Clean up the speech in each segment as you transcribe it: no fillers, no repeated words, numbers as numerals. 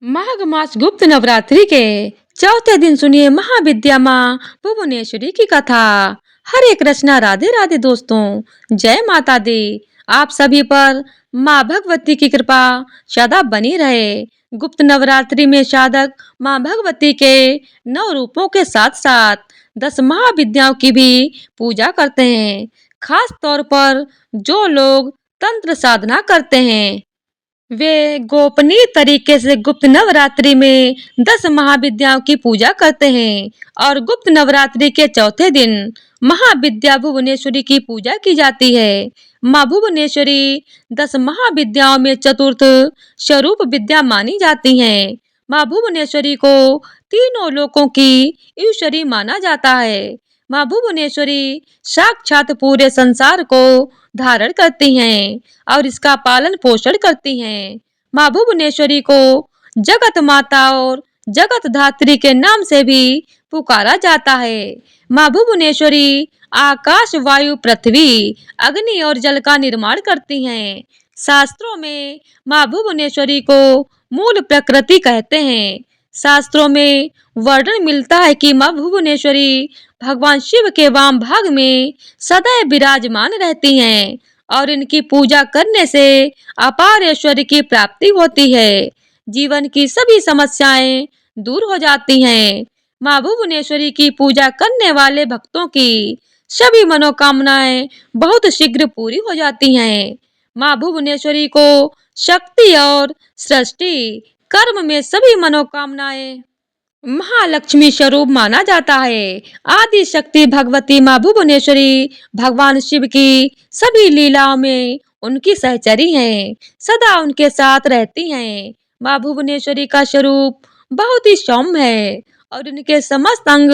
माघ मास गुप्त नवरात्रि के चौथे दिन सुनिए महाविद्या माँ भुवनेश्वरी की कथा। हरे कृष्णा, राधे राधे दोस्तों, जय माता दी। आप सभी पर माँ भगवती की कृपा सदा बनी रहे। गुप्त नवरात्रि में साधक माँ भगवती के 9 रूपों के साथ साथ 10 महाविद्याओं की भी पूजा करते हैं। खास तौर पर जो लोग तंत्र साधना करते हैं वे गोपनीय तरीके से गुप्त नवरात्रि में 10 महाविद्याओं की पूजा करते हैं और गुप्त नवरात्रि के चौथे दिन महाविद्या भुवनेश्वरी की पूजा की जाती है। माँ भुवनेश्वरी 10 महाविद्याओं में चतुर्थ स्वरूप विद्या मानी जाती हैं। माँ भुवनेश्वरी को तीनों लोकों की ईश्वरी माना जाता है। माँ भुवनेश्वरी साक्षात पूरे संसार को धारण करती हैं और इसका पालन पोषण करती हैं। माँ भुवनेश्वरी को जगत माता और जगत धात्री के नाम से भी पुकारा जाता है। माँ भुवनेश्वरी आकाश, वायु, पृथ्वी, अग्नि और जल का निर्माण करती हैं। शास्त्रों में माँ भुवनेश्वरी को मूल प्रकृति कहते हैं। शास्त्रों में वर्णन मिलता है कि माँ भुवनेश्वरी भगवान शिव के वाम भाग में सदैव विराजमान रहती हैं और इनकी पूजा करने से अपार ऐश्वर्य की प्राप्ति होती है। जीवन की सभी समस्याएं दूर हो जाती हैं। माँ भुवनेश्वरी की पूजा करने वाले भक्तों की सभी मनोकामनाएं बहुत शीघ्र पूरी हो जाती हैं। माँ भुवनेश्वरी को शक्ति और सृष्टि कर्म में सभी मनोकामनाएं महालक्ष्मी स्वरूप माना जाता है। आदि शक्ति भगवती माँ भुवनेश्वरी भगवान शिव की सभी लीलाओं में उनकी सहचरी हैं, सदा उनके साथ रहती हैं। माँ भुवनेश्वरी का स्वरूप बहुत ही सौम्य है और इनके समस्त अंग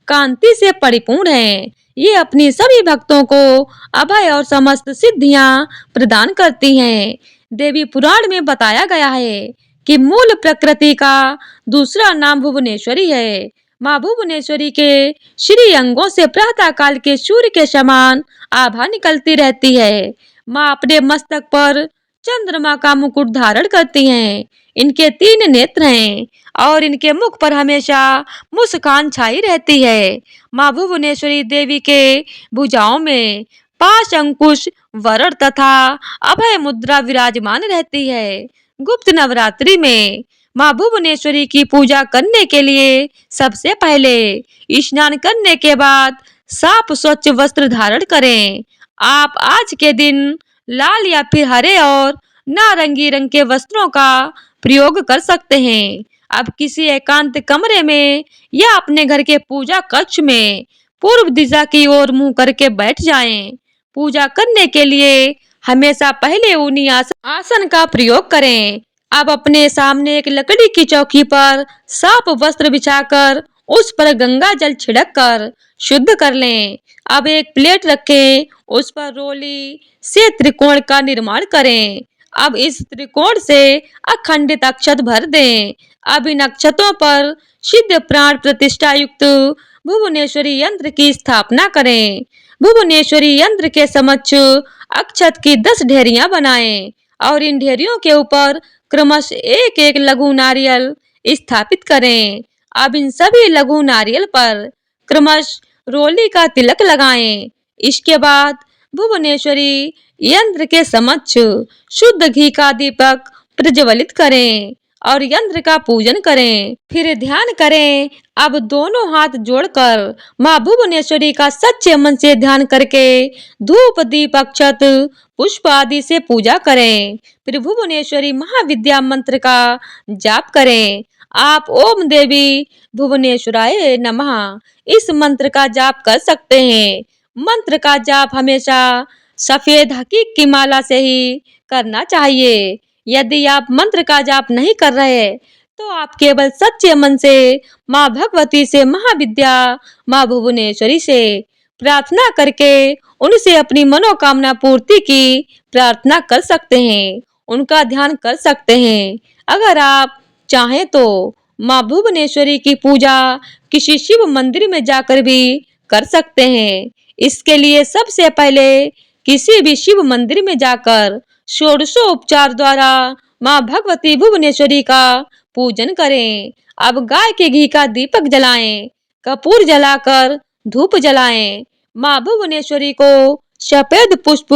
कांति से परिपूर्ण हैं। ये अपनी सभी भक्तों को अभय और समस्त सिद्धियां प्रदान करती हैं। देवी पुराण में बताया गया है कि मूल प्रकृति का दूसरा नाम भुवनेश्वरी है। माँ भुवनेश्वरी के श्री अंगों से प्रातः काल के सूर्य के समान आभा निकलती रहती है। माँ अपने मस्तक पर चंद्रमा का मुकुट धारण करती हैं। इनके 3 नेत्र हैं और इनके मुख पर हमेशा मुस्कान छाई रहती है। माँ भुवनेश्वरी देवी के भुजाओं में 5 अंकुश, वरद तथा अभय मुद्रा विराजमान रहती है। गुप्त नवरात्रि में माँ भुवनेश्वरी की पूजा करने के लिए सबसे पहले स्नान करने के बाद साफ स्वच्छ वस्त्र धारण करें। आप आज के दिन लाल या फिर हरे और नारंगी रंग के वस्त्रों का प्रयोग कर सकते हैं। अब किसी एकांत कमरे में या अपने घर के पूजा कक्ष में पूर्व दिशा की ओर मुंह करके बैठ जाएं। पूजा करने के लिए हमेशा पहले ऊनी आसन का प्रयोग करें। अब अपने सामने एक लकड़ी की चौकी पर साफ वस्त्र बिछाकर उस पर गंगा जल छिड़क कर शुद्ध कर लें। अब एक प्लेट रखें, उस पर रोली से त्रिकोण का निर्माण करें। अब इस त्रिकोण से अखंडित अक्षत भर दें। अब इन अक्षतों पर सिद्ध प्राण प्रतिष्ठा युक्त भुवनेश्वरी यंत्र की स्थापना करें। भुवनेश्वरी यंत्र के समक्ष अक्षत की 10 ढेरियां बनाएं और इन ढेरियों के ऊपर क्रमश एक एक लघु नारियल स्थापित करें। अब इन सभी लघु नारियल पर क्रमश रोली का तिलक लगाएं। इसके बाद भुवनेश्वरी यंत्र के समक्ष शुद्ध घी का दीपक प्रज्वलित करें और यंत्र का पूजन करें। फिर ध्यान करें। अब दोनों हाथ जोड़कर माँ भुवनेश्वरी का सच्चे मन से ध्यान करके धूप, दीप, अक्षत, पुष्प आदि से पूजा करें। फिर भुवनेश्वरी महाविद्या मंत्र का जाप करें। आप ओम देवी भुवनेश्वराय नमः इस मंत्र का जाप कर सकते हैं। मंत्र का जाप हमेशा सफेद हकीक की माला से ही करना चाहिए। यदि आप मंत्र का जाप नहीं कर रहे तो आप केवल सच्चे मन से माँ भगवती से, महाविद्या माँ भुवनेश्वरी से प्रार्थना करके उनसे अपनी मनोकामना पूर्ति की प्रार्थना कर सकते हैं, उनका ध्यान कर सकते हैं। अगर आप चाहें तो माँ भुवनेश्वरी की पूजा किसी शिव मंदिर में जाकर भी कर सकते हैं। इसके लिए सबसे पहले किसी भी शिव मंदिर में जाकर षोडशोपचार द्वारा माँ भगवती भुवनेश्वरी का पूजन करें। अब गाय के घी का दीपक जलाएं, कपूर जलाकर धूप जलाएं। माँ भुवनेश्वरी को सफेद पुष्प,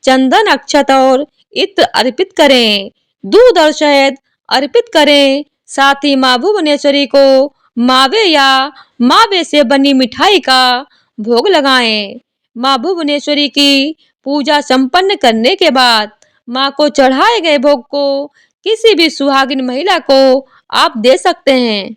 चंदन, अक्षत और इत्र अर्पित करें। दूध और शहद अर्पित करें। साथ ही माँ भुवनेश्वरी को मावे या मावे से बनी मिठाई का भोग लगाएं। माँ भुवनेश्वरी की पूजा संपन्न करने के बाद माँ को चढ़ाए गए भोग को किसी भी सुहागिन महिला को आप दे सकते हैं।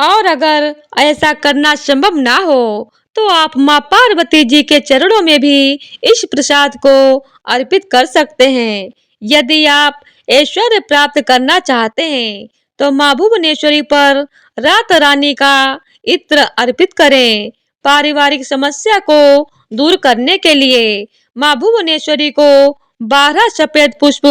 और अगर ऐसा करना संभव ना हो तो आप माँ पार्वती जी के चरणों में भी इस प्रसाद को अर्पित कर सकते हैं। यदि आप ऐश्वर्य प्राप्त करना चाहते हैं तो माँ भुवनेश्वरी पर रात रानी का इत्र अर्पित करें। पारिवारिक समस्या को दूर करने के लिए माँ भुवनेश्वरी को 12 सफेद पुष्प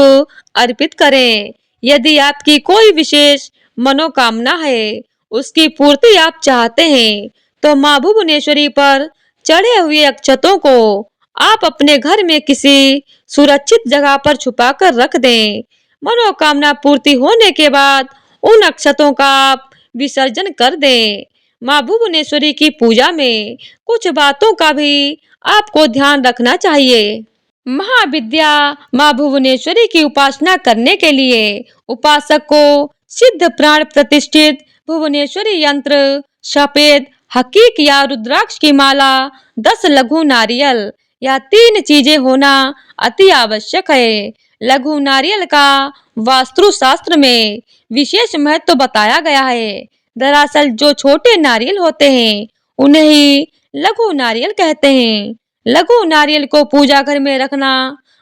अर्पित करें। यदि आपकी कोई विशेष मनोकामना है, उसकी पूर्ति आप चाहते हैं, तो माँ भुवनेश्वरी पर चढ़े हुए अक्षतों को आप अपने घर में किसी सुरक्षित जगह पर छुपा कर रख दें। मनोकामना पूर्ति होने के बाद उन अक्षतों का आप विसर्जन कर दें। माँ भुवनेश्वरी की पूजा में कुछ बातों का भी आपको ध्यान रखना चाहिए। महाविद्या माँ भुवनेश्वरी की उपासना करने के लिए उपासक को सिद्ध प्राण प्रतिष्ठित भुवनेश्वरी यंत्र, सफेद हकीक या रुद्राक्ष की माला, 10 लघु नारियल या 3 चीजें होना अति आवश्यक है। लघु नारियल का वास्तु शास्त्र में विशेष महत्व बताया गया है। दरअसल जो छोटे नारियल होते हैं उन्हें ही लघु नारियल कहते हैं। लघु नारियल को पूजा घर में रखना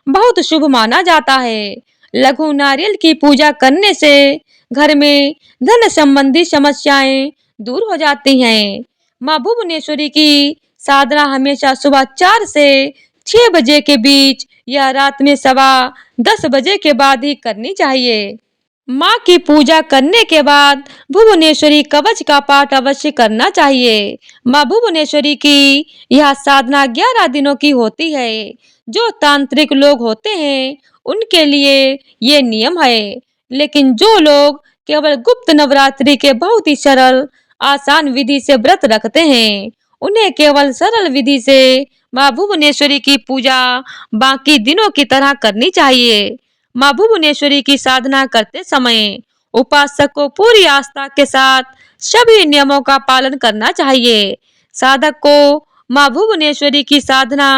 बहुत शुभ माना जाता है। लघु नारियल की पूजा करने से घर में धन संबंधी समस्याएं दूर हो जाती हैं। माँ भुवनेश्वरी की साधना हमेशा सुबह 4 से 6 बजे के बीच या रात में 10:15 बजे के बाद ही करनी चाहिए। माँ की पूजा करने के बाद भुवनेश्वरी कवच का पाठ अवश्य करना चाहिए। माँ भुवनेश्वरी की यह साधना 11 दिनों की होती है। जो तांत्रिक लोग होते हैं उनके लिए ये नियम है, लेकिन जो लोग केवल गुप्त नवरात्रि के बहुत ही सरल आसान विधि से व्रत रखते हैं, उन्हें केवल सरल विधि से माँ भुवनेश्वरी की पूजा बाकी दिनों की तरह करनी चाहिए। माँ भुवनेश्वरी की साधना करते समय उपासक को पूरी आस्था के साथ सभी नियमों का पालन करना चाहिए। साधक को माँ भुवनेश्वरी की साधना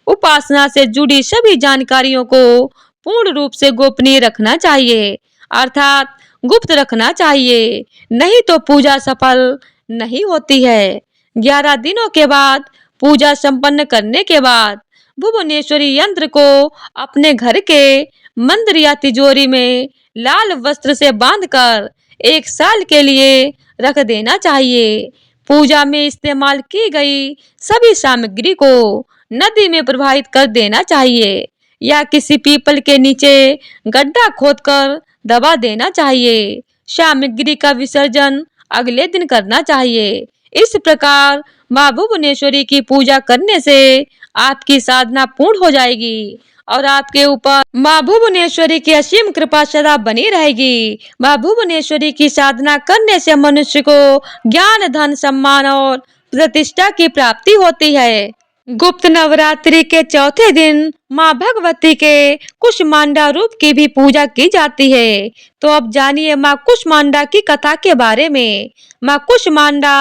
उपासना से जुड़ी सभी जानकारियों को पूर्ण रूप से गोपनीय रखना चाहिए, अर्थात गुप्त रखना चाहिए, नहीं तो पूजा सफल नहीं होती है। 11 दिनों के बाद पूजा संपन्न करने के बाद भुवनेश्वरी यंत्र को अपने घर के मंदिर या तिजोरी में लाल वस्त्र से बांधकर 1 साल के लिए रख देना चाहिए। पूजा में इस्तेमाल की गई सभी सामग्री को नदी में प्रवाहित कर देना चाहिए या किसी पीपल के नीचे गड्ढा खोदकर दबा देना चाहिए। सामग्री का विसर्जन अगले दिन करना चाहिए। इस प्रकार माँ भुवनेश्वरी की पूजा करने से आपकी साधना पूर्ण हो जाएगी और आपके ऊपर माँ भुवनेश्वरी की असीम कृपा सदा बनी रहेगी। माँ भुवनेश्वरी की साधना करने से मनुष्य को ज्ञान, धन, सम्मान और प्रतिष्ठा की प्राप्ति होती है। गुप्त नवरात्रि के चौथे दिन माँ भगवती के कुष्मांडा रूप की भी पूजा की जाती है। तो अब जानिए माँ कुष्मांडा की कथा के बारे में। माँ कुष्मांडा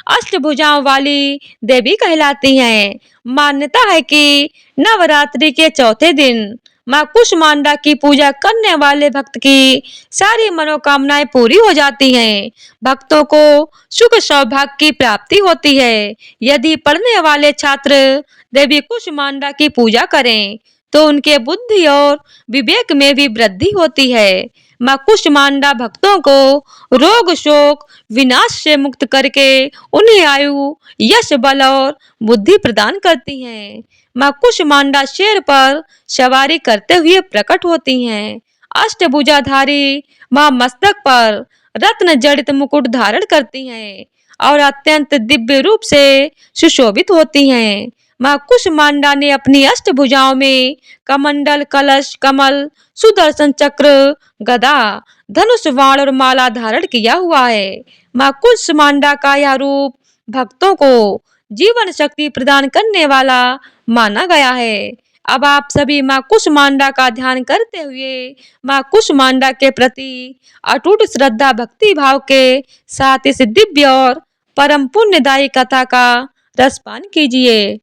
अष्टभुजाओं वाली देवी कहलाती हैं। मान्यता है कि नवरात्रि के चौथे दिन माँ कुष्मांडा की पूजा करने वाले भक्त की सारी मनोकामनाएं पूरी हो जाती हैं। भक्तों को सुख सौभाग्य की प्राप्ति होती है। यदि पढ़ने वाले छात्र देवी कुष्मांडा की पूजा करें तो उनके बुद्धि और विवेक में भी वृद्धि होती है। माँ कुष्मांडा भक्तों को रोग, शोक, विनाश से मुक्त करके उन्हें आयु, यश, बल और बुद्धि प्रदान करती हैं। माँ कुष्मांडा शेर पर सवारी करते हुए प्रकट होती हैं। अष्टभुजाधारी माँ मस्तक पर रत्न जड़ित मुकुट धारण करती हैं और अत्यंत दिव्य रूप से सुशोभित होती हैं। माँ कुष्मांडा ने अपनी अष्टभुजाओं में कमंडल, कलश, कमल, सुदर्शन चक्र, गदा, धनुष, बाण और माला धारण किया हुआ है। माँ कुष्मांडा का यह रूप भक्तों को जीवन शक्ति प्रदान करने वाला माना गया है। अब आप सभी माँ कुष्मांडा का ध्यान करते हुए माँ कुष्मांडा के प्रति अटूट श्रद्धा भक्ति भाव के साथ इस दिव्य और परम पुण्यदायी कथा का रसपान कीजिए।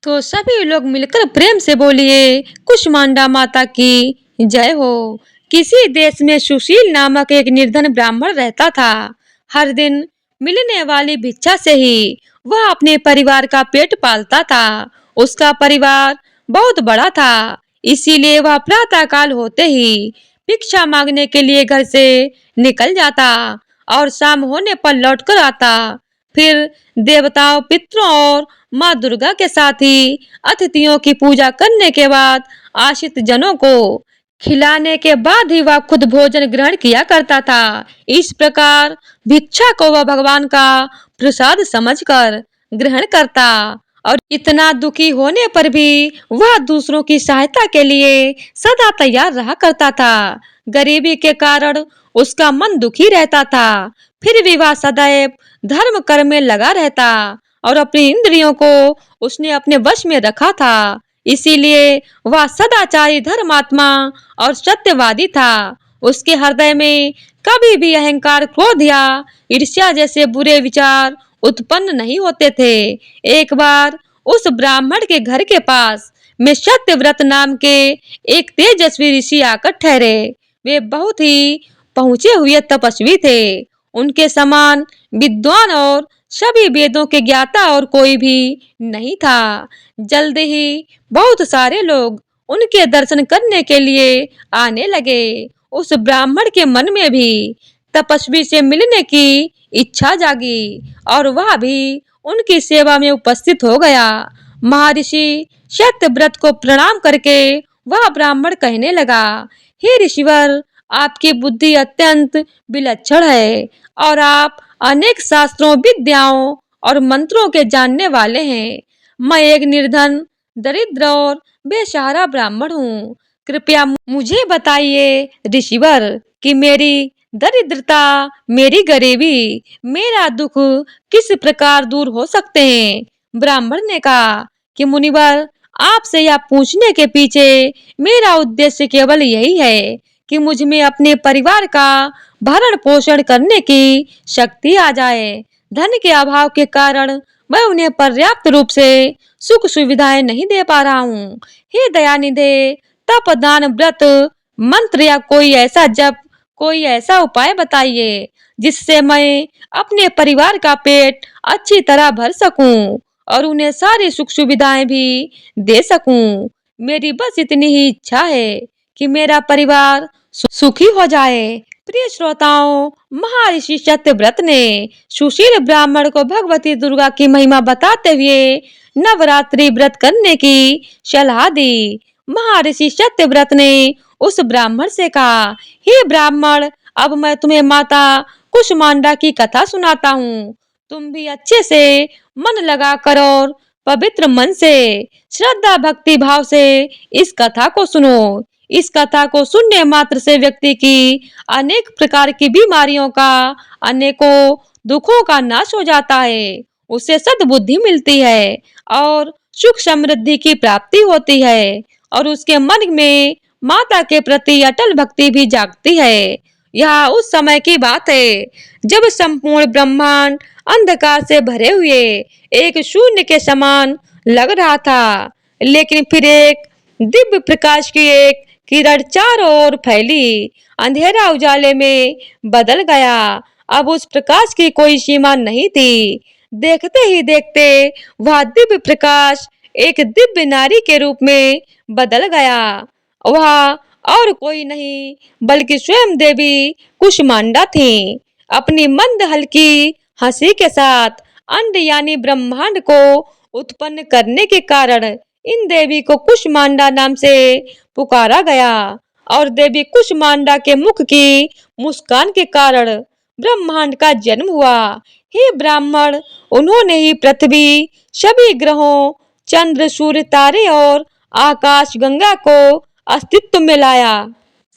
तो सभी लोग मिलकर प्रेम से बोलिए, कुष्मांडा माता की जय हो। किसी देश में सुशील नामक एक निर्धन ब्राह्मण रहता था। हर दिन मिलने वाली भिक्षा से ही वह अपने परिवार का पेट पालता था। उसका परिवार बहुत बड़ा था, इसीलिए वह प्रातःकाल होते ही भिक्षा मांगने के लिए घर से निकल जाता और शाम होने पर लौटकर आता। फिर देवताओं, पितरों और माँ दुर्गा के साथ ही अतिथियों की पूजा करने के बाद आश्रित जनों को खिलाने के बाद ही वह खुद भोजन ग्रहण किया करता था। इस प्रकार भिक्षा को वह भगवान का प्रसाद समझकर ग्रहण करता और इतना दुखी होने पर भी वह दूसरों की सहायता के लिए सदा तैयार रहा करता था। गरीबी के कारण उसका मन दुखी रहता था, फिर भी वह सदैव धर्म कर्म में लगा रहता और अपनी इंद्रियों को उसने अपने वश में रखा था। इसीलिए वह सदाचारी, धर्मात्मा और सत्यवादी था। उसके हृदय में कभी भी अहंकार, क्रोध या ईर्ष्या जैसे बुरे विचार उत्पन्न नहीं होते थे। एक बार उस ब्राह्मण के घर के पास में सत्यव्रत नाम के एक तेजस्वी ऋषि आकर ठहरे। वे बहुत ही पहुंचे हुए तपस्वी थे। उनके समान विद्वान और सभी वेदों के ज्ञाता और कोई भी नहीं था। जल्द ही बहुत सारे लोग उनके दर्शन करने के लिए आने लगे। उस ब्राह्मण के मन में भी तपस्वी से मिलने की इच्छा जागी और वह भी उनकी सेवा में उपस्थित हो गया। महर्षि सत्यव्रत को प्रणाम करके वह ब्राह्मण कहने लगा, हे ऋषिवर, आपकी बुद्धि अत्यंत विलक्षण है और आप अनेक शास्त्रों, विद्याओं और मंत्रों के जानने वाले हैं। मैं एक निर्धन, दरिद्र और बेसहारा ब्राह्मण हूँ। कृपया मुझे बताइए ऋषिवर कि मेरी दरिद्रता, मेरी गरीबी, मेरा दुख किस प्रकार दूर हो सकते हैं। ब्राह्मण ने कहा कि मुनिवर, आपसे यह पूछने के पीछे मेरा उद्देश्य केवल यही है कि मुझ में अपने परिवार का भरण पोषण करने की शक्ति आ जाए। धन के अभाव के कारण मैं उन्हें पर्याप्त रूप से सुख सुविधाएं नहीं दे पा रहा हूँ। हे दयानिधे, तप, दान, व्रत, मंत्र या कोई ऐसा जप, कोई ऐसा उपाय बताइए जिससे मैं अपने परिवार का पेट अच्छी तरह भर सकूं और उन्हें सारी सुख सुविधाएं भी दे सकूं। मेरी बस इतनी ही इच्छा है कि मेरा परिवार सुखी हो जाए। प्रिय श्रोताओं, महर्षि सत्यव्रत ने सुशील ब्राह्मण को भगवती दुर्गा की महिमा बताते हुए नवरात्रि व्रत करने की सलाह दी। महर्षि सत्यव्रत ने उस ब्राह्मण से कहा, हे ब्राह्मण, अब मैं तुम्हें माता कुष्मांडा की कथा सुनाता हूँ। तुम भी अच्छे से मन लगाकर और पवित्र मन से, श्रद्धा भक्ति भाव से इस कथा को सुनो। इस कथा को सुनने मात्र से व्यक्ति की अनेक प्रकार की बीमारियों का, अनेकों दुखों का नाश हो जाता है। उसे सद्बुद्धि मिलती है और सुख समृद्धि की प्राप्ति होती है और उसके मन में माता के प्रति अटल भक्ति भी जागती है। यह उस समय की बात है जब संपूर्ण ब्रह्मांड अंधकार से भरे हुए एक शून्य के समान लग रहा था, लेकिन फिर एक दिव्य प्रकाश की एक किरण चारों ओर फैली, अंधेरा उजाले में बदल गया। अब उस प्रकाश की कोई सीमा नहीं थी। देखते ही देखते वह दिव्य प्रकाश एक दिव्य नारी के रूप में बदल गया। वह और कोई नहीं बल्कि स्वयं देवी कुष्मांडा थी। अपनी मंद हल्की हंसी के साथ अंड यानी ब्रह्मांड को उत्पन्न करने के कारण इन देवी को कुष्मांडा नाम से पुकारा गया और देवी कुष्मांडा के मुख की मुस्कान के कारण ब्रह्मांड का जन्म हुआ। हे ब्राह्मण, उन्होंने ही पृथ्वी, सभी ग्रहों, चंद्र सूर्य तारे और आकाश गंगा को अस्तित्व में लाया।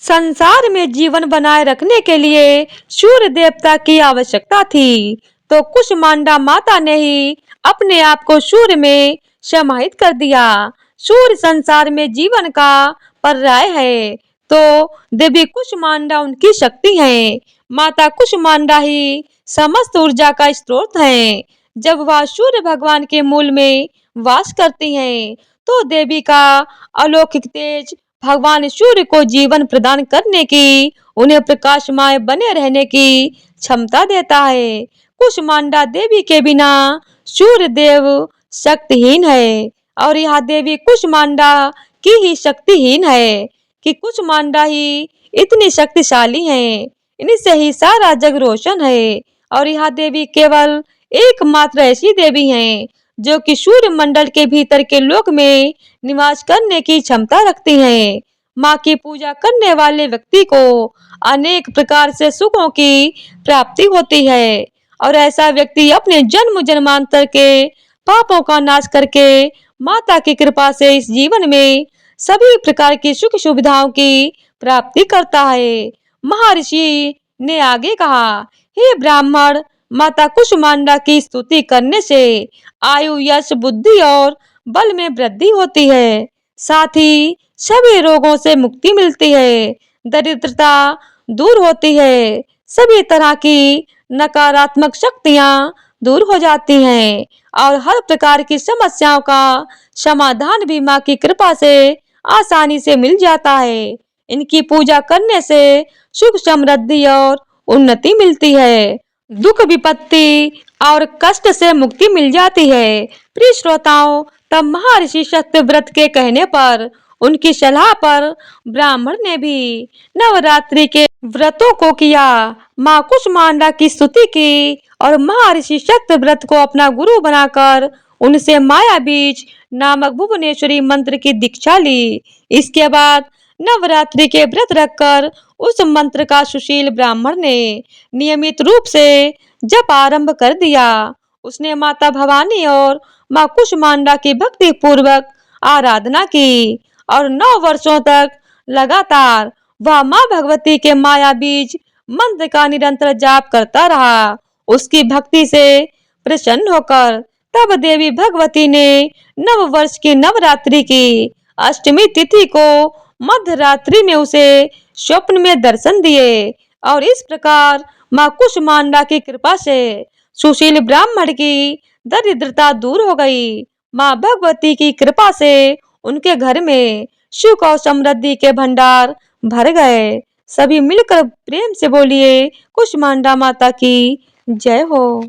संसार में जीवन बनाए रखने के लिए सूर्य देवता की आवश्यकता थी, तो कुष्मांडा माता ने ही अपने आप को सूर्य में समाहित कर दिया। सूर्य संसार में जीवन का पर्याय है, तो देवी कुष्मांडा उनकी शक्ति है। माता कुष्मांडा ही समस्त ऊर्जा का स्रोत है। जब वह सूर्य भगवान के मूल में वास करती हैं, तो देवी का अलौकिक तेज भगवान सूर्य को जीवन प्रदान करने की, उन्हें प्रकाशमय बने रहने की क्षमता देता है। कुष्मांडा देवी के बिना सूर्य देव शक्तिहीन है, और यह देवी कुष्मांडा की ही शक्तिहीन है कि कुष्मांडा ही इतनी शक्तिशाली है। इन्हीं से ही सारा जग रोशन है, और यह देवी केवल एकमात्र ऐसी देवी हैं जो कि सूर्य मंडल के भीतर के लोक में निवास करने की क्षमता रखती हैं। माँ की पूजा करने वाले व्यक्ति को अनेक प्रकार से सुखों की प्राप्ति होती है, और ऐसा व्यक्ति अपने जन्म जन्मांतर के पापों का नाश करके माता की कृपा से इस जीवन में सभी प्रकार की सुख सुविधाओं की प्राप्ति करता है। महर्षि ने आगे कहा, हे ब्राह्मण, माता कुष्मांडा की स्तुति करने से आयु, यश, बुद्धि और बल में वृद्धि होती है। साथ ही सभी रोगों से मुक्ति मिलती है, दरिद्रता दूर होती है, सभी तरह की नकारात्मक शक्तियां दूर हो जाती हैं, और हर प्रकार की समस्याओं का समाधान भी माँ की कृपा से आसानी से मिल जाता है। इनकी पूजा करने से सुख, समृद्धि और उन्नति मिलती है, दुख, विपत्ति और कष्ट से मुक्ति मिल जाती है। प्रिय श्रोताओं, तब महर्षि सत्यव्रत के कहने पर, उनकी सलाह पर ब्राह्मण ने भी नवरात्रि के व्रतों को किया, माँ कुष्मांडा की स्तुति की और महर्षि सत्यव्रत को अपना गुरु बनाकर उनसे माया बीज नामक भुवनेश्वरी मंत्र की दीक्षा ली। इसके बाद नवरात्रि के व्रत रखकर उस मंत्र का सुशील ब्राह्मण ने नियमित रूप से जप आरंभ कर दिया। उसने माता भवानी और माँ कुष्मांडा की भक्ति पूर्वक आराधना की, और 9 वर्षों तक लगातार वह माँ भगवती के माया बीज मंत्र का निरंतर जाप करता रहा। उसकी भक्ति से प्रसन्न होकर तब देवी भगवती ने नव वर्ष की नवरात्रि की अष्टमी तिथि को मध्य रात्रि में उसे स्वप्न में दर्शन दिए, और इस प्रकार माँ कुष्मांडा की कृपा से सुशील ब्राह्मण की दरिद्रता दूर हो गई। माँ भगवती की कृपा से उनके घर में सुख और समृद्धि के भंडार भर गए। सभी मिलकर प्रेम से बोलिए, कुष्मांडा माता की जय हो।